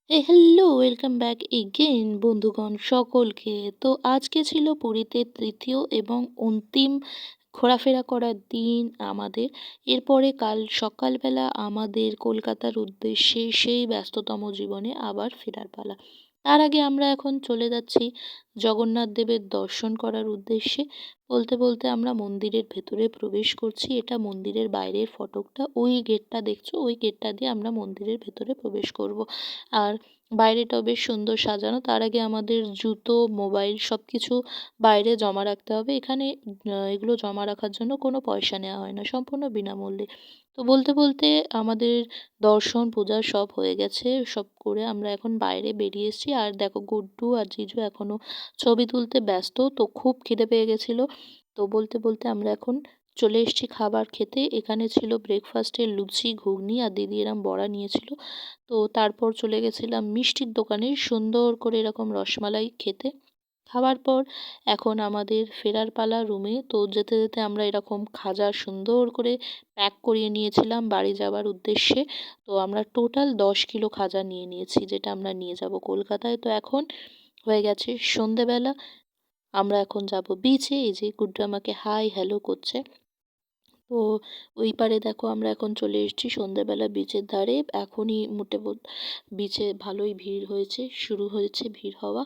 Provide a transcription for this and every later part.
Hello, welcome back again বন্ধুগণ সকলকে। তো আজকে ছিল পুরীতে তৃতীয় এবং অন্তিম ঘোরাফেরা করার দিন আমাদের। এরপরে কাল সকালবেলা আমাদের কলকাতার উদ্দেশ্যে সেই ব্যস্ততম জীবনে আবার ফেরার পালা। তার আগে আমরা এখন চলে যাচ্ছি জগন্নাথ দেবের দর্শন করার উদ্দেশ্যে। বলতে বলতে আমরা মন্দিরের ভেতরে প্রবেশ করছি। এটা মন্দিরের বাইরের ফটকটা, ওই গেটটা দেখছো, ওই গেটটা দিয়ে আমরা মন্দিরের ভেতরে প্রবেশ করব। আর বাইরেটাও বেশ সুন্দর সাজানো। তার আগে আমাদের জুতো, মোবাইল সব কিছু বাইরে জমা রাখতে হবে। এখানে এগুলো জমা রাখার জন্য কোনো পয়সা নেওয়া হয় না, সম্পূর্ণ বিনামূল্যে। তো বলতে বলতে আমাদের দর্শন পূজা সব হয়ে গেছে। সব করে আমরা এখন বাইরে বেরিয়ে এসেছি। আর দেখো, গুড্ডু আর জিজু এখনও ছবি তুলতে ব্যস্ত। তো খুব খিদে পেয়ে গেছিলো। তো বলতে বলতে আমরা এখন চলে এসেছি খাবার খেতে। এখানে ছিল ব্রেকফাস্টে লুচি, ঘুগনি, আর দিদি এরম বড়া নিয়েছিল। তো তারপর চলে গেছিলাম মিষ্টির দোকানে সুন্দর করে এরকম রসমালাই খেতে। খাওয়ার পর এখন আমাদের ফেরার পালা রুমে। তো যেতে যেতে আমরা এরকম খাজা সুন্দর করে প্যাক করিয়ে নিয়েছিলাম বাড়ি যাওয়ার উদ্দেশ্যে। তো আমরা টোটাল 10 কিলো খাজা নিয়ে নিয়েছি, যেটা আমরা নিয়ে যাব কলকাতায়। তো এখন হয়ে গেছে সন্ধেবেলা। আমরা এখন যাব বিচে। এই যে গুড্ডু আমাকে হাই হ্যালো করছে। তো ওই পারে দেখো, আমরা এখন চলে এসেছি সন্ধ্যেবেলা বিচের ধারে। এখনই বিচে ভালোই ভিড় হয়েছে, শুরু হয়েছে ভিড় হওয়া।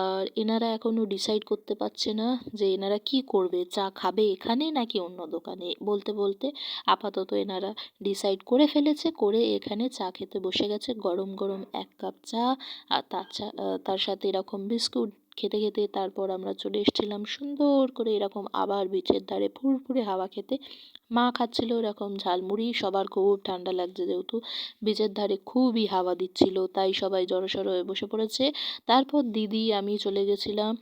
আর এনারা এখনও ডিসাইড করতে পারছে না যে এনারা কি করবে, চা খাবে এখানে নাকি অন্য দোকানে। বলতে বলতে আপাতত এনারা ডিসাইড করে ফেলেছে, করে এখানে চা খেতে বসে গেছে। গরম গরম 1 কাপ চা, আর তার সাথে এরকম বিস্কুট খেতে খেতে তারপর আমরা চলে এসেছিলাম সুন্দর করে এরকম আবার বিচের ধারে ফুরফুরে হাওয়া খেতে। মা খাচ্ছিল এরকম ঝালমুড়ি। সবার খুব ঠান্ডা লাগছে, যেহেতু বিচের ধারে খুবই হাওয়া দিচ্ছিল, তাই সবাই জড়সড় হয়ে বসে পড়েছে। তারপর দিদি আমি চলে গেছিলাম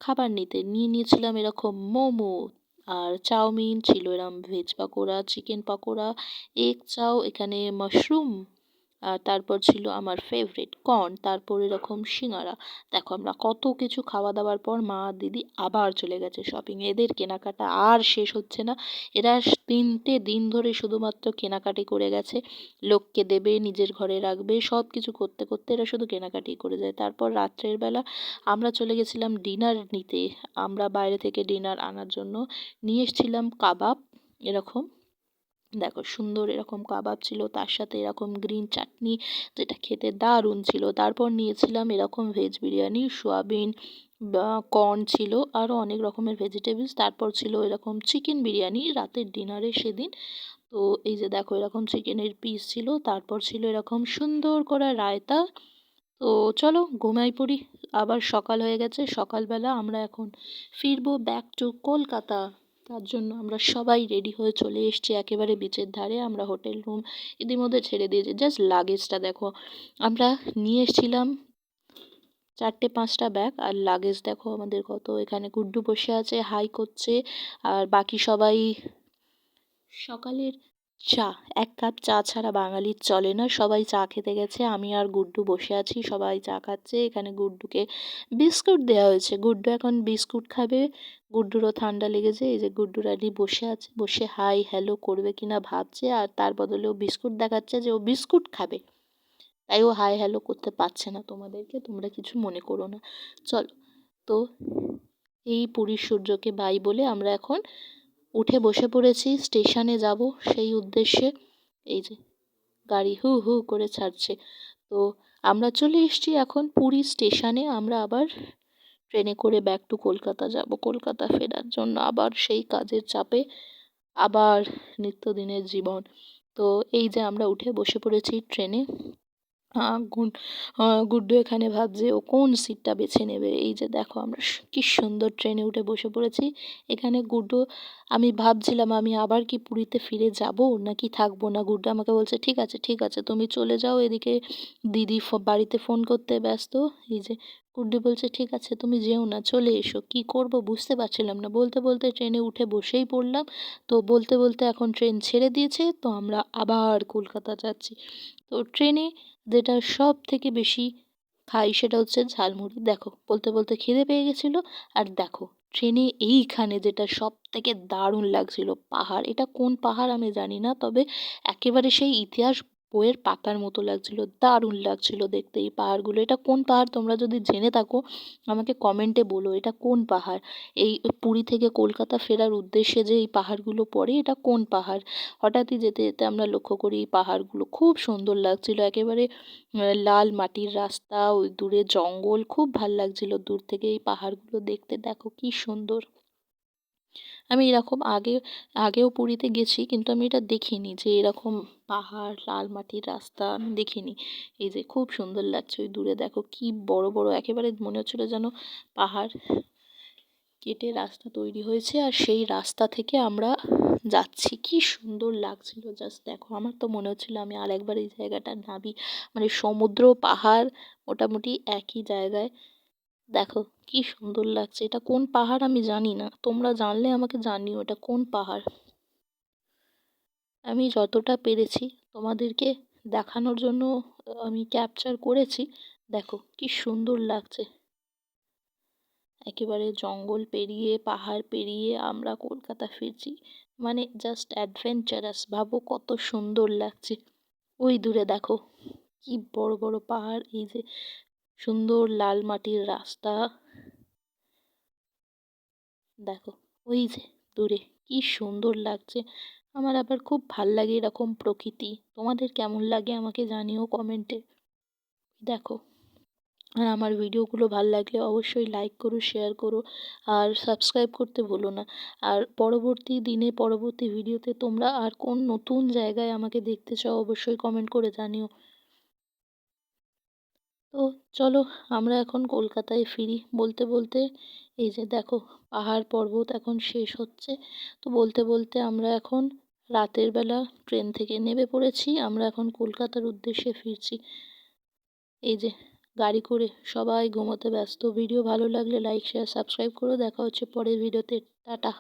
খাবার নিতে। নিয়েছিলাম এরকম মোমো আর চাউমিন, ছিল এরম veg pakora, chicken pakora, egg চাও, এখানে মাশরুম, আর তারপর ছিল আমার ফেভারিট কর্ন, তারপর এরকম সিঙ্গারা। দেখো, আমরা কত কিছু খাওয়া দাওয়ার পর মা আর দিদি আবার চলে গেছে শপিং। এদের কেনাকাটা আর শেষ হচ্ছে না। এরা 3টে দিন ধরে শুধুমাত্র কেনাকাটি করে গেছে। লোককে দেবে, নিজের ঘরে রাখবে, সব কিছু করতে করতে এরা শুধু কেনাকাটি করে যায়। তারপর রাত্রের বেলা আমরা চলে গেছিলাম ডিনার নিতে। আমরা বাইরে থেকে ডিনার আনার জন্য নিয়ে এসেছিলাম কাবাব। এরকম দেখো, সুন্দর এরকম কাবাব ছিল, তার সাথে এরকম গ্রিন চাটনি, যেটা খেতে দারুণ ছিল। তারপর নিয়েছিলাম এরকম ভেজ বিরিয়ানি, সোয়াবিন বা কর্ন ছিল, আরও অনেক রকমের ভেজিটেবলস। তারপর ছিল এরকম চিকেন বিরিয়ানি রাতের ডিনারে সেদিন। তো এই যে দেখো, এরকম চিকেনের পিস ছিল। তারপর ছিল এরকম সুন্দর করে রায়তা। তো চলো ঘুমাই পড়ি, আবার সকাল হয়ে গেছে। সকালবেলা আমরা এখন ফিরবো ব্যাক টু কলকাতা। তার জন্য আমরা সবাই রেডি হয়ে চলে এসেছি একেবারে বিচের ধারে। আমরা হোটেল রুম ইতিমধ্যে ছেড়ে দিয়েছি। জাস্ট লাগেজটা দেখো, আমরা নিয়ে এসেছিলাম 4-5টা ব্যাগ, আর লাগেজ দেখো আমাদের কত। এখানে গুড্ডু বসে আছে, হাই করছে। আর বাকি সবাই সকালের চা, 1 কাপ চা ছাড়া বাঙালির চলে না, সবাই চা খেতে গেছে। আমি আর গুড্ডু বসে আছি, সবাই চা খাচ্ছে। এখানে গুড্ডুকে বিস্কুট দেওয়া হয়েছে, গুড্ডু এখন বিস্কুট খাবে। গুড্ডুরও ঠান্ডা লেগেছে। এই যে গুড্ডু রানী বসে আছে, বসে হাই হ্যালো করবে কিনা ভাবছে, আর তার বদলে ও বিস্কুট দেখাচ্ছে যে ও বিস্কুট খাবে। তাই ও হাই হ্যালো করতে পারছে না তোমাদেরকে, তোমরা কিছু মনে করো না। চলো, তো এই পুরীর সূর্যকে বাই বলে আমরা এখন উঠে বসে পড়েছি, স্টেশনে যাব সেই উদ্দেশ্যে। এই যে গাড়ি হু হু করে ছাড়ছে। তো আমরা চলে এসেছি এখন পুরী স্টেশনে। আমরা আবার ট্রেনে করে ব্যাক টু কলকাতা যাব, কলকাতা ফেরার জন্য আবার সেই কাজের চাপে, আবার নিত্যদিনের জীবন। তো এই যে আমরা উঠে বসে পড়েছি ট্রেনে। গুড্ডু এখানে ভাবছে ও কোন সিটটা বেছে নেবে। এই যে দেখো, আমরা কি সুন্দর ট্রেনে উঠে বসে পড়েছি। এখানে গুড্ডু, আমি ভাবছিলাম আমি আবার কি পুরীতে ফিরে যাব নাকি থাকবো না। গুড্ডু আমাকে বলছে ঠিক আছে ঠিক আছে, তুমি চলে যাও। এদিকে দিদি বাড়িতে ফোন করতে ব্যস্ত। এই যে গুড্ডু বলছে ঠিক আছে তুমি যেও না, চলে এসো। কি করব বুঝতে পারছিলাম না। বলতে বলতে ট্রেনে উঠে বসেই পড়লাম। তো বলতে বলতে এখন ট্রেন ছেড়ে দিয়েছে, তো আমরা আবার কলকাতা যাচ্ছি। তো ট্রেনে যেটা সব থেকে বেশি খাই সেটা হচ্ছে ঝালমুড়ি। দেখো, বলতে বলতে খিদে পেয়ে গেছিলো। আর দেখো, ট্রেনে এইখানে যেটা সব থেকে দারুণ লাগছিল, পাহাড়। এটা কোন পাহাড় আমি জানি না, তবে একেবারে সেই ইতিহাস বইয়ের পাতার মতো লাগছিল, দারুণ লাগছিল দেখতে এই পাহাড়গুলো। এটা কোন পাহাড় তোমরা যদি জেনে থাকো আমাকে কমেন্টে বলো এটা কোন পাহাড়। এই পুরী থেকে কলকাতা ফেরার উদ্দেশ্যে যে এই পাহাড়গুলো পড়ে এটা কোন পাহাড়। হঠাৎই যেতে যেতে আমরা লক্ষ্য করি এই পাহাড়গুলো খুব সুন্দর লাগছিল একেবারে লাল মাটির রাস্তা, ওই দূরে জঙ্গল, খুব ভাল লাগছিল দূর থেকে এই পাহাড়গুলো দেখতে। দেখো কি সুন্দর। আমি এরকম আগেও পুরীতে গেছি কিন্তু আমি এটা দেখিনি যে এরকম পাহাড়, লাল মাটির রাস্তা আমি দেখিনি। এই যে খুব সুন্দর লাগছে ওই দূরে দেখো কি বড় বড় একেবারে মনে হচ্ছিল যেন পাহাড় কেটে রাস্তা তৈরি হয়েছে আর সেই রাস্তা থেকে আমরা যাচ্ছি। কি সুন্দর লাগছিল জাস্ট দেখো। আমার তো মনে হচ্ছিল আমি আরেকবার এই জায়গাটা নামি, মানে সমুদ্র পাহাড় মোটামুটি একই জায়গায়। দেখো কি সুন্দর লাগছে। এটা কোন পাহাড় আমি জানি না, তোমরা জানলে আমাকে জানিও এটা কোন পাহাড়। আমি যতটা পেরেছি তোমাদেরকে দেখানোর জন্য আমি ক্যাপচার করেছি। দেখো কি সুন্দর লাগছে। একেবারে জঙ্গল পেরিয়ে পাহাড় পেরিয়ে আমরা কলকাতা ফিরছি, মানে জাস্ট অ্যাডভেঞ্চারাস। ভাবো কত সুন্দর লাগছে। ওই দূরে দেখো কি বড় বড় পাহাড়, এই যে সুন্দর লাল মাটির রাস্তা। দেখো ওই যে দূরে কি সুন্দর লাগছে। আমার আবার খুব ভাল লাগে এরকম প্রকৃতি। তোমাদের কেমন লাগে আমাকে জানিও কমেন্টে। দেখো, আর আমার ভিডিওগুলো ভাল লাগলে অবশ্যই লাইক করো, শেয়ার করো আর সাবস্ক্রাইব করতে ভুলো না। আর পরবর্তী দিনে পরবর্তী ভিডিওতে তোমরা আর কোন নতুন জায়গায় আমাকে দেখতে চাও অবশ্যই কমেন্ট করে জানিও। তো চলো আমরা এখন কলকাতায় ফিরি। বলতে বলতে এই যে দেখো পাহাড় পর্বত এখন শেষ হচ্ছে। তো বলতে বলতে আমরা এখন রাতের বেলা ট্রেন থেকে নেমে পড়েছি। আমরা এখন কলকাতার উদ্দেশ্যে ফিরছি। এই যে গাড়ি করে সবাই ঘুমোতে ব্যস্ত। ভিডিও ভালো লাগলে লাইক শেয়ার সাবস্ক্রাইব করো। দেখা হচ্ছে পরের ভিডিওতে। টাটা।